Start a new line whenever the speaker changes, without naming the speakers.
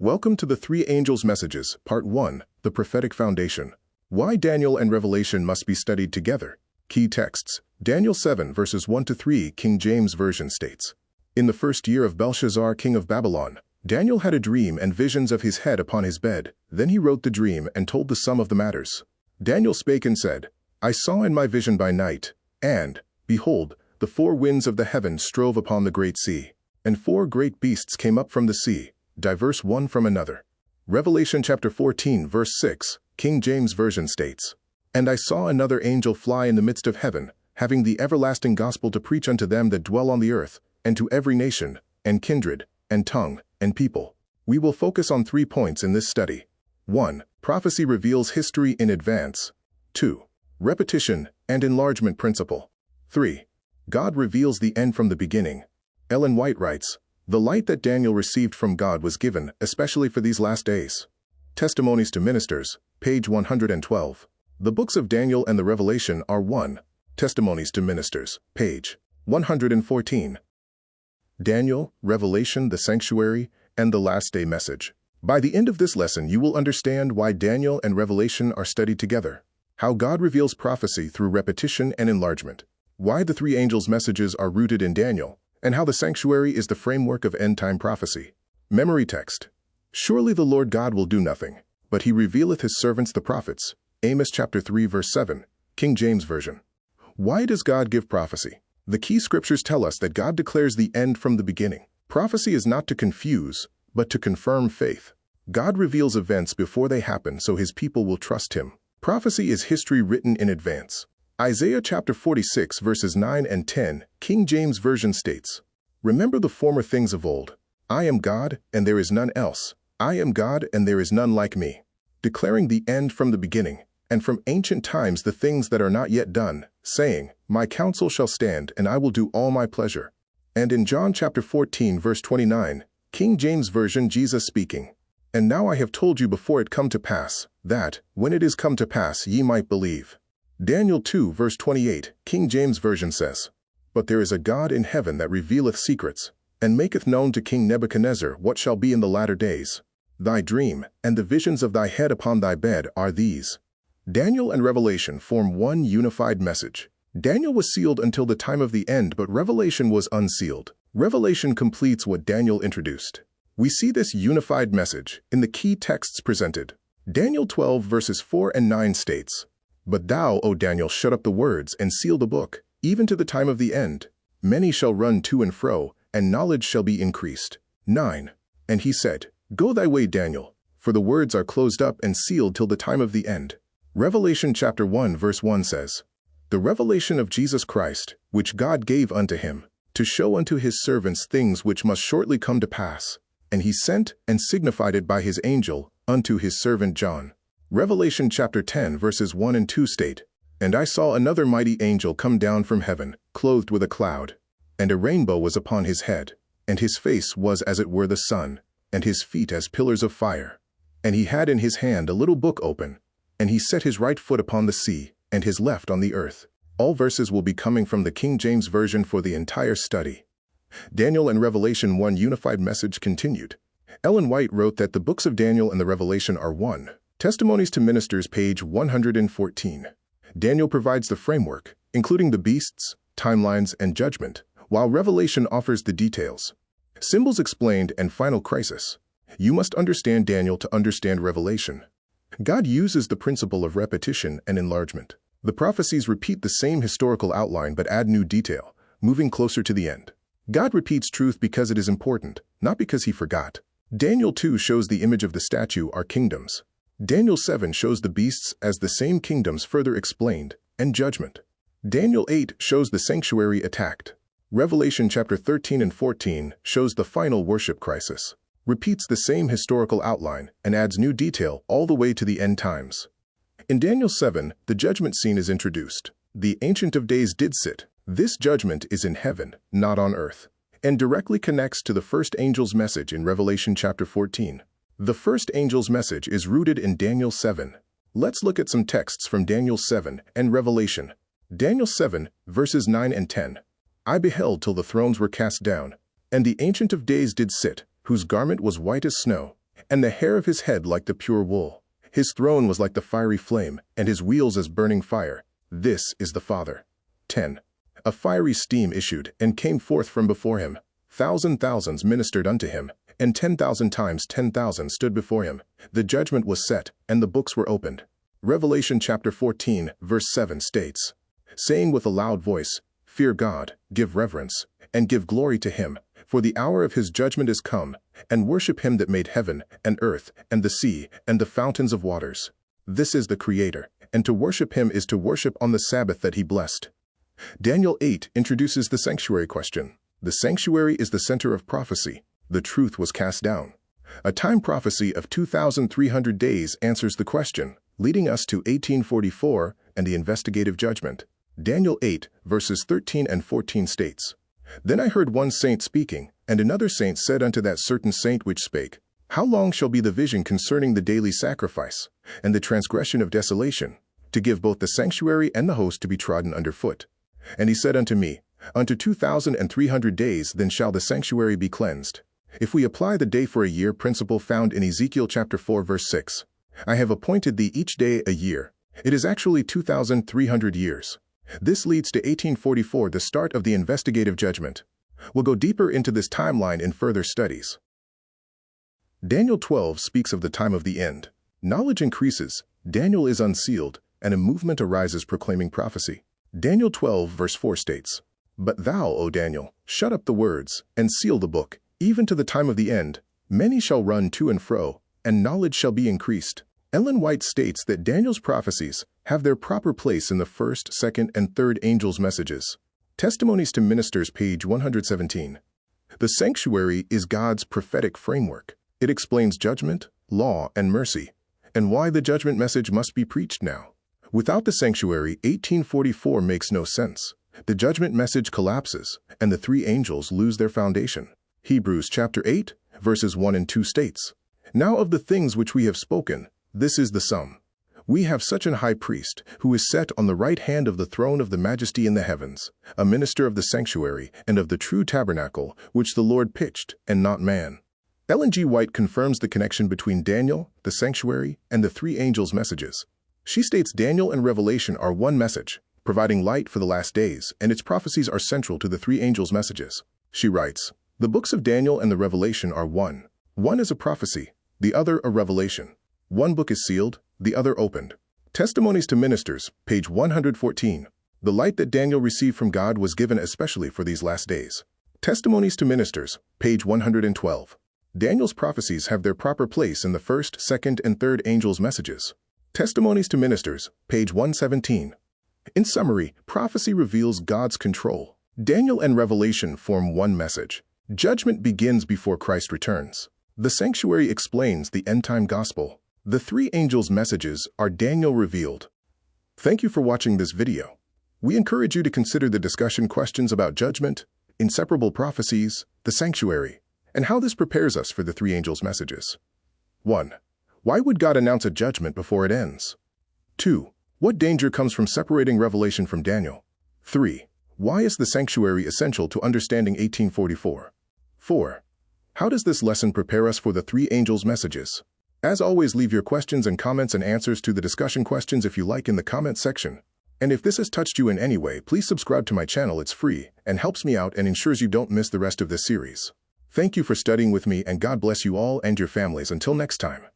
Welcome to the Three Angels' Messages, Part 1, The Prophetic Foundation. Why Daniel and Revelation must be studied together. Key texts. Daniel 7 verses 1-3, King James Version states, In the first year of Belshazzar, king of Babylon, Daniel had a dream and visions of his head upon his bed. Then he wrote the dream and told the sum of the matters. Daniel spake and said, I saw in my vision by night, and, behold, the four winds of the heaven strove upon the great sea, and four great beasts came up from the sea, diverse one from another. Revelation chapter 14 verse 6, King James Version states, And I saw another angel fly in the midst of heaven, having the everlasting gospel to preach unto them that dwell on the earth, and to every nation, and kindred, and tongue, and people. We will focus on 3 points in this study. 1. Prophecy reveals history in advance. 2. Repetition and enlargement principle. 3. God reveals the end from the beginning. Ellen White writes, The light that Daniel received from God was given, especially for these last days. Testimonies to Ministers, page 112. The books of Daniel and the Revelation are 1. Testimonies to Ministers, page 114. Daniel, Revelation, the Sanctuary, and the Last Day Message. By the end of this lesson, you will understand why Daniel and Revelation are studied together, how God reveals prophecy through repetition and enlargement, why the three angels' messages are rooted in Daniel, and how the sanctuary is the framework of end-time prophecy. Memory text. Surely the Lord God will do nothing, but he revealeth his servants the prophets. Amos chapter 3 verse 7, King James Version. Why does God give prophecy? The key scriptures tell us that God declares the end from the beginning. Prophecy is not to confuse, but to confirm faith. God reveals events before they happen so his people will trust him. Prophecy is history written in advance. Isaiah chapter 46 verses 9 and 10, King James Version states, Remember the former things of old. I am God, and there is none else. I am God, and there is none like me. Declaring the end from the beginning, and from ancient times the things that are not yet done, saying, My counsel shall stand, and I will do all my pleasure. And in John chapter 14 verse 29, King James Version, Jesus speaking, And now I have told you before it come to pass, that, when it is come to pass, ye might believe. Daniel 2 verse 28, King James Version says, But there is a God in heaven that revealeth secrets, and maketh known to King Nebuchadnezzar what shall be in the latter days. Thy dream, and the visions of thy head upon thy bed are these. Daniel and Revelation form one unified message. Daniel was sealed until the time of the end, but Revelation was unsealed. Revelation completes what Daniel introduced. We see this unified message in the key texts presented. Daniel 12 verses 4 and 9 states, But thou, O Daniel, shut up the words and seal the book, even to the time of the end. Many shall run to and fro, and knowledge shall be increased. 9. And he said, Go thy way, Daniel, for the words are closed up and sealed till the time of the end. Revelation chapter 1 verse 1 says, The revelation of Jesus Christ, which God gave unto him, to show unto his servants things which must shortly come to pass. And he sent and signified it by his angel unto his servant John. Revelation chapter 10 verses 1 and 2 state, And I saw another mighty angel come down from heaven, clothed with a cloud, and a rainbow was upon his head, and his face was as it were the sun, and his feet as pillars of fire. And he had in his hand a little book open, and he set his right foot upon the sea, and his left on the earth. All verses will be coming from the King James Version for the entire study. Daniel and Revelation, one unified message continued. Ellen White wrote that the books of Daniel and the Revelation are one. Testimonies to Ministers, page 114. Daniel provides the framework, including the beasts, timelines, and judgment, while Revelation offers the details. Symbols explained and final crisis. You must understand Daniel to understand Revelation. God uses the principle of repetition and enlargement. The prophecies repeat the same historical outline but add new detail, moving closer to the end. God repeats truth because it is important, not because he forgot. Daniel 2 shows the image of the statue are kingdoms. Daniel 7 shows the beasts as the same kingdoms further explained, and judgment. Daniel 8 shows the sanctuary attacked. Revelation chapter 13 and 14 shows the final worship crisis, repeats the same historical outline, and adds new detail all the way to the end times. In Daniel 7, the judgment scene is introduced. The Ancient of Days did sit. This judgment is in heaven, not on earth, and directly connects to the first angel's message in Revelation chapter 14. The first angel's message is rooted in Daniel 7. Let's look at some texts from Daniel 7 and Revelation. Daniel 7, verses 9 and 10. I beheld till the thrones were cast down, and the Ancient of Days did sit, whose garment was white as snow, and the hair of his head like the pure wool. His throne was like the fiery flame, and his wheels as burning fire. This is the Father. 10. A fiery steam issued, and came forth from before him. Thousands ministered unto him, and 10,000 times 10,000 stood before him. The judgment was set, and the books were opened. Revelation chapter 14, verse 7 states, saying with a loud voice, Fear God, give reverence, and give glory to him, for the hour of his judgment is come, and worship him that made heaven, and earth, and the sea, and the fountains of waters. This is the Creator, and to worship him is to worship on the Sabbath that he blessed. Daniel 8 introduces the sanctuary question. The sanctuary is the center of prophecy. The truth was cast down. A time prophecy of 2,300 days answers the question, leading us to 1844 and the investigative judgment. Daniel 8, verses 13 and 14 states, Then I heard one saint speaking, and another saint said unto that certain saint which spake, How long shall be the vision concerning the daily sacrifice, and the transgression of desolation, to give both the sanctuary and the host to be trodden under foot? And he said unto me, Unto 2,300 days then shall the sanctuary be cleansed. If we apply the day for a year principle found in Ezekiel chapter 4 verse 6, I have appointed thee each day a year. It is actually 2,300 years. This leads to 1844, the start of the investigative judgment. We'll go deeper into this timeline in further studies. Daniel 12 speaks of the time of the end. Knowledge increases, Daniel is unsealed, and a movement arises proclaiming prophecy. Daniel 12 verse 4 states, But thou, O Daniel, shut up the words, and seal the book, even to the time of the end. Many shall run to and fro, and knowledge shall be increased. Ellen White states that Daniel's prophecies have their proper place in the first, second, and third angels' messages. Testimonies to Ministers, page 117. The sanctuary is God's prophetic framework. It explains judgment, law, and mercy, and why the judgment message must be preached now. Without the sanctuary, 1844 makes no sense. The judgment message collapses, and the three angels lose their foundation. Hebrews chapter 8, verses 1 and 2 states, Now of the things which we have spoken, this is the sum. We have such an high priest, who is set on the right hand of the throne of the majesty in the heavens, a minister of the sanctuary and of the true tabernacle, which the Lord pitched, and not man. Ellen G. White confirms the connection between Daniel, the sanctuary, and the three angels' messages. She states Daniel and Revelation are one message, providing light for the last days, and its prophecies are central to the three angels' messages. She writes, The books of Daniel and the Revelation are one. One is a prophecy, the other a revelation. One book is sealed, the other opened. Testimonies to Ministers, page 114. The light that Daniel received from God was given especially for these last days. Testimonies to Ministers, page 112. Daniel's prophecies have their proper place in the first, second, and third angels' messages. Testimonies to Ministers, page 117. In summary, prophecy reveals God's control. Daniel and Revelation form one message. Judgment begins before Christ returns. The sanctuary explains the end-time gospel. The three angels' messages are Daniel revealed. Thank you for watching this video. We encourage you to consider the discussion questions about judgment, inseparable prophecies, the sanctuary, and how this prepares us for the three angels' messages. 1. Why would God announce a judgment before it ends? 2. What danger comes from separating Revelation from Daniel? 3. Why is the sanctuary essential to understanding 1844? 4. How does this lesson prepare us for the three angels' messages? As always, leave your questions and comments and answers to the discussion questions if you like in the comment section. And if this has touched you in any way, please subscribe to my channel. It's free and helps me out and ensures you don't miss the rest of this series. Thank you for studying with me, and God bless you all and your families. Until next time.